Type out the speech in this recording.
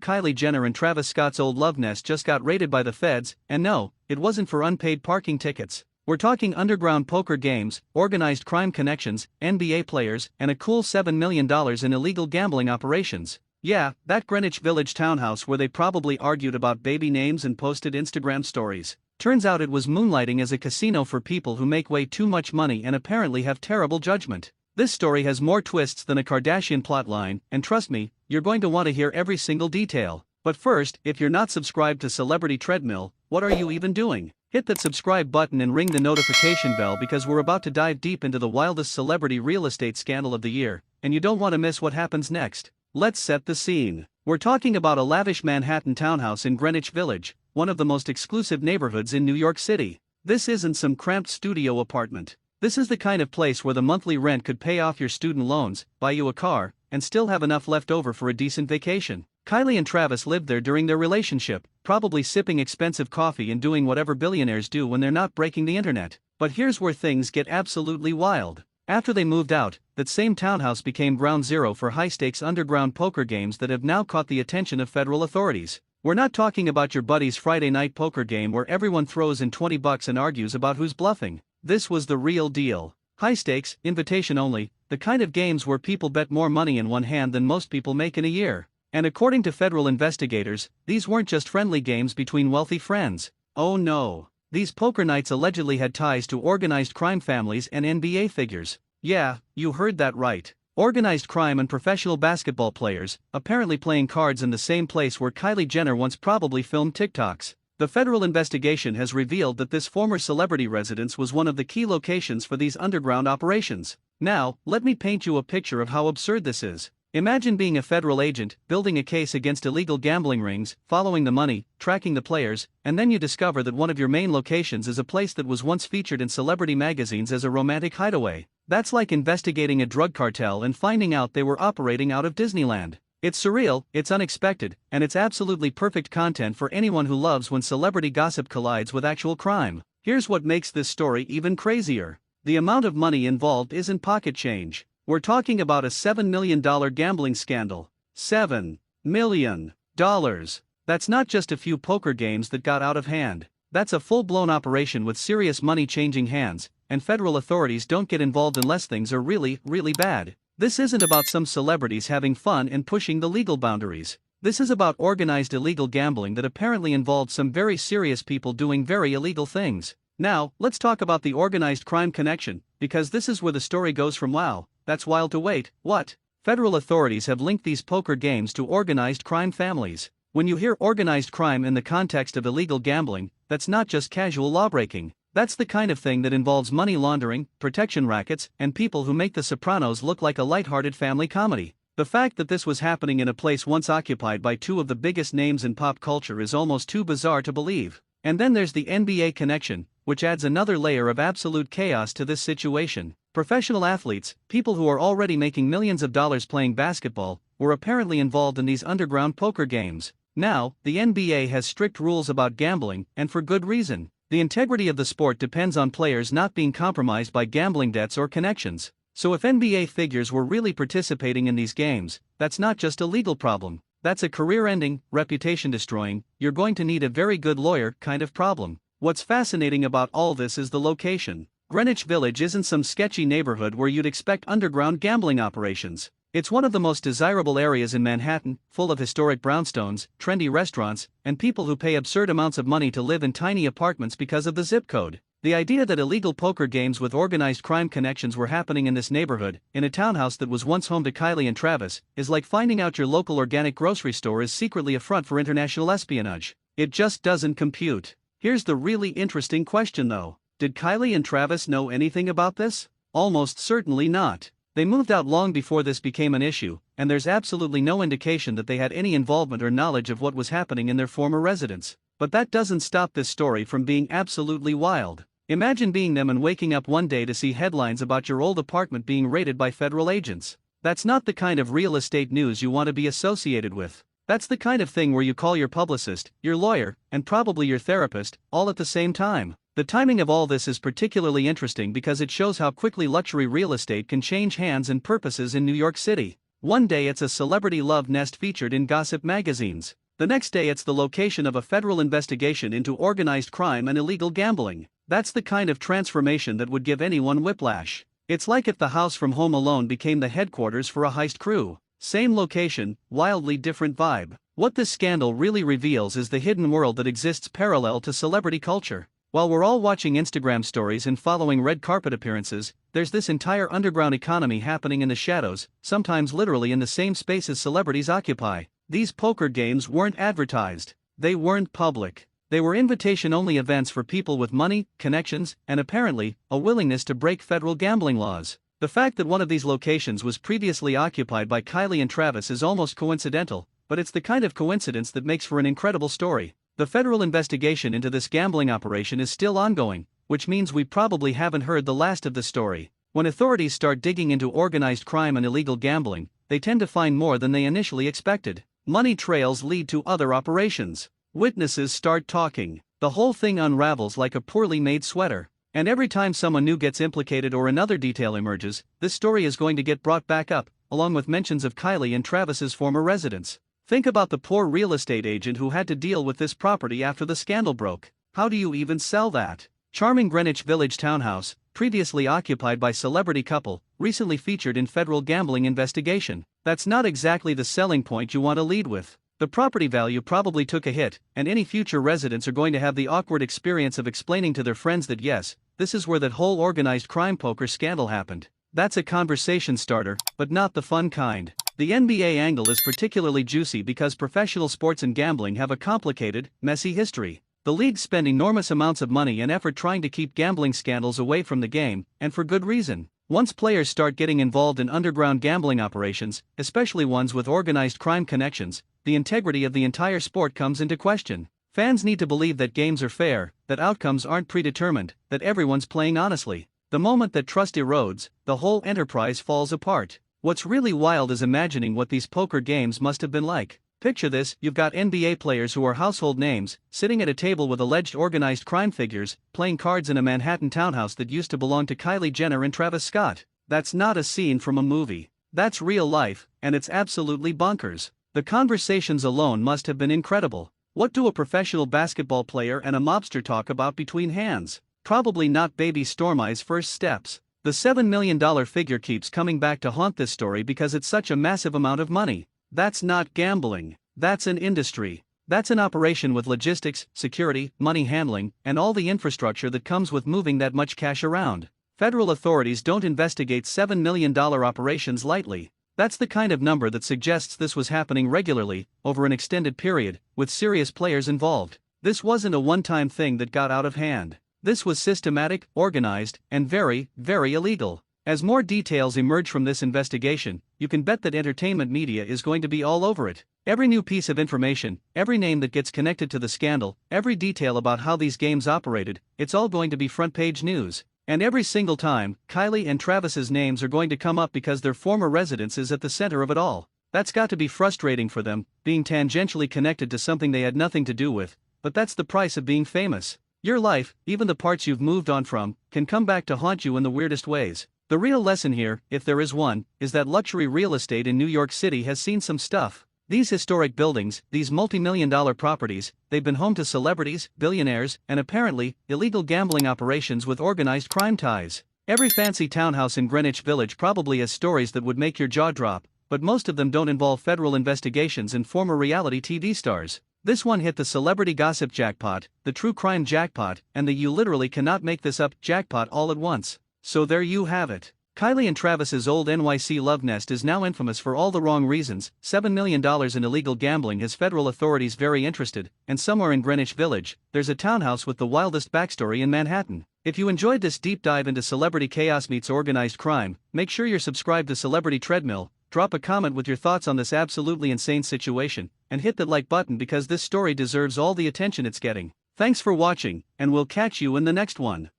Kylie Jenner and Travis Scott's old love nest just got raided by the feds, and no, it wasn't for unpaid parking tickets. We're talking underground poker games, organized crime connections, NBA players, and a cool $7 million in illegal gambling operations. Yeah, that Greenwich Village townhouse where they probably argued about baby names and posted Instagram stories. Turns out it was moonlighting as a casino for people who make way too much money and apparently have terrible judgment. This story has more twists than a Kardashian plotline, and trust me, you're going to want to hear every single detail. But first, if you're not subscribed to Celebrity Treadmill, what are you even doing? Hit that subscribe button and ring the notification bell because we're about to dive deep into the wildest celebrity real estate scandal of the year, and you don't want to miss what happens next. Let's set the scene. We're talking about a lavish Manhattan townhouse in Greenwich Village, one of the most exclusive neighborhoods in New York City. This isn't some cramped studio apartment. This is the kind of place where the monthly rent could pay off your student loans, buy you a car, and still have enough left over for a decent vacation. Kylie and Travis lived there during their relationship, probably sipping expensive coffee and doing whatever billionaires do when they're not breaking the internet. But here's where things get absolutely wild. After they moved out, that same townhouse became ground zero for high-stakes underground poker games that have now caught the attention of federal authorities. We're not talking about your buddy's Friday night poker game where everyone throws in $20 and argues about who's bluffing. This was the real deal. High stakes, invitation only, the kind of games where people bet more money in one hand than most people make in a year. And according to federal investigators, these weren't just friendly games between wealthy friends. Oh no. These poker nights allegedly had ties to organized crime families and NBA figures. Yeah, you heard that right. Organized crime and professional basketball players, apparently playing cards in the same place where Kylie Jenner once probably filmed TikToks. The federal investigation has revealed that this former celebrity residence was one of the key locations for these underground operations. Now, let me paint you a picture of how absurd this is. Imagine being a federal agent, building a case against illegal gambling rings, following the money, tracking the players, and then you discover that one of your main locations is a place that was once featured in celebrity magazines as a romantic hideaway. That's like investigating a drug cartel and finding out they were operating out of Disneyland. It's surreal, it's unexpected, and it's absolutely perfect content for anyone who loves when celebrity gossip collides with actual crime. Here's what makes this story even crazier. The amount of money involved isn't pocket change. We're talking about a $7 million gambling scandal. $7 million. That's not just a few poker games that got out of hand. That's a full-blown operation with serious money changing hands, and federal authorities don't get involved unless things are really, really bad. This isn't about some celebrities having fun and pushing the legal boundaries. This is about organized illegal gambling that apparently involved some very serious people doing very illegal things. Now, let's talk about the organized crime connection, because this is where the story goes from wow, that's wild to wait, what? Federal authorities have linked these poker games to organized crime families. When you hear organized crime in the context of illegal gambling, that's not just casual lawbreaking. That's the kind of thing that involves money laundering, protection rackets, and people who make The Sopranos look like a lighthearted family comedy. The fact that this was happening in a place once occupied by two of the biggest names in pop culture is almost too bizarre to believe. And then there's the NBA connection, which adds another layer of absolute chaos to this situation. Professional athletes, people who are already making millions of dollars playing basketball, were apparently involved in these underground poker games. Now, the NBA has strict rules about gambling, and for good reason. The integrity of the sport depends on players not being compromised by gambling debts or connections. So if NBA figures were really participating in these games, that's not just a legal problem. That's a career-ending, reputation-destroying, you're going to need a very good lawyer kind of problem. What's fascinating about all this is the location. Greenwich Village isn't some sketchy neighborhood where you'd expect underground gambling operations. It's one of the most desirable areas in Manhattan, full of historic brownstones, trendy restaurants, and people who pay absurd amounts of money to live in tiny apartments because of the zip code. The idea that illegal poker games with organized crime connections were happening in this neighborhood, in a townhouse that was once home to Kylie and Travis, is like finding out your local organic grocery store is secretly a front for international espionage. It just doesn't compute. Here's the really interesting question though. Did Kylie and Travis know anything about this? Almost certainly not. They moved out long before this became an issue, and there's absolutely no indication that they had any involvement or knowledge of what was happening in their former residence. But that doesn't stop this story from being absolutely wild. Imagine being them and waking up one day to see headlines about your old apartment being raided by federal agents. That's not the kind of real estate news you want to be associated with. That's the kind of thing where you call your publicist, your lawyer, and probably your therapist, all at the same time. The timing of all this is particularly interesting because it shows how quickly luxury real estate can change hands and purposes in New York City. One day it's a celebrity love nest featured in gossip magazines. The next day it's the location of a federal investigation into organized crime and illegal gambling. That's the kind of transformation that would give anyone whiplash. It's like if the house from Home Alone became the headquarters for a heist crew. Same location, wildly different vibe. What this scandal really reveals is the hidden world that exists parallel to celebrity culture. While we're all watching Instagram stories and following red carpet appearances, there's this entire underground economy happening in the shadows, sometimes literally in the same spaces celebrities occupy. These poker games weren't advertised. They weren't public. They were invitation-only events for people with money, connections, and apparently, a willingness to break federal gambling laws. The fact that one of these locations was previously occupied by Kylie and Travis is almost coincidental, but it's the kind of coincidence that makes for an incredible story. The federal investigation into this gambling operation is still ongoing, which means we probably haven't heard the last of the story. When authorities start digging into organized crime and illegal gambling, they tend to find more than they initially expected. Money trails lead to other operations. Witnesses start talking. The whole thing unravels like a poorly made sweater. And every time someone new gets implicated or another detail emerges, this story is going to get brought back up, along with mentions of Kylie and Travis's former residence. Think about the poor real estate agent who had to deal with this property after the scandal broke. How do you even sell that? Charming Greenwich Village townhouse, previously occupied by celebrity couple, recently featured in federal gambling investigation. That's not exactly the selling point you want to lead with. The property value probably took a hit, and any future residents are going to have the awkward experience of explaining to their friends that yes, this is where that whole organized crime poker scandal happened. That's a conversation starter, but not the fun kind. The NBA angle is particularly juicy because professional sports and gambling have a complicated, messy history. The leagues spend enormous amounts of money and effort trying to keep gambling scandals away from the game, and for good reason. Once players start getting involved in underground gambling operations, especially ones with organized crime connections, the integrity of the entire sport comes into question. Fans need to believe that games are fair, that outcomes aren't predetermined, that everyone's playing honestly. The moment that trust erodes, the whole enterprise falls apart. What's really wild is imagining what these poker games must have been like. Picture this: you've got NBA players who are household names, sitting at a table with alleged organized crime figures, playing cards in a Manhattan townhouse that used to belong to Kylie Jenner and Travis Scott. That's not a scene from a movie. That's real life, and it's absolutely bonkers. The conversations alone must have been incredible. What do a professional basketball player and a mobster talk about between hands? Probably not baby Stormy's first steps. The $7 million figure keeps coming back to haunt this story because it's such a massive amount of money. That's not gambling. That's an industry. That's an operation with logistics, security, money handling, and all the infrastructure that comes with moving that much cash around. Federal authorities don't investigate $7 million operations lightly. That's the kind of number that suggests this was happening regularly, over an extended period, with serious players involved. This wasn't a one-time thing that got out of hand. This was systematic, organized, and very, very illegal. As more details emerge from this investigation, you can bet that entertainment media is going to be all over it. Every new piece of information, every name that gets connected to the scandal, every detail about how these games operated, it's all going to be front-page news. And every single time, Kylie and Travis's names are going to come up because their former residence is at the center of it all. That's got to be frustrating for them, being tangentially connected to something they had nothing to do with, but that's the price of being famous. Your life, even the parts you've moved on from, can come back to haunt you in the weirdest ways. The real lesson here, if there is one, is that luxury real estate in New York City has seen some stuff. These historic buildings, these multi-million-dollar properties, they've been home to celebrities, billionaires, and apparently, illegal gambling operations with organized crime ties. Every fancy townhouse in Greenwich Village probably has stories that would make your jaw drop, but most of them don't involve federal investigations and former reality TV stars. This one hit the celebrity gossip jackpot, the true crime jackpot, and the you literally cannot make this up jackpot all at once. So there you have it. Kylie and Travis's old NYC love nest is now infamous for all the wrong reasons. $7 million in illegal gambling has federal authorities very interested, and somewhere in Greenwich Village, there's a townhouse with the wildest backstory in Manhattan. If you enjoyed this deep dive into celebrity chaos meets organized crime, make sure you're subscribed to Celebrity Treadmill, drop a comment with your thoughts on this absolutely insane situation, and hit that like button because this story deserves all the attention it's getting. Thanks for watching, and we'll catch you in the next one.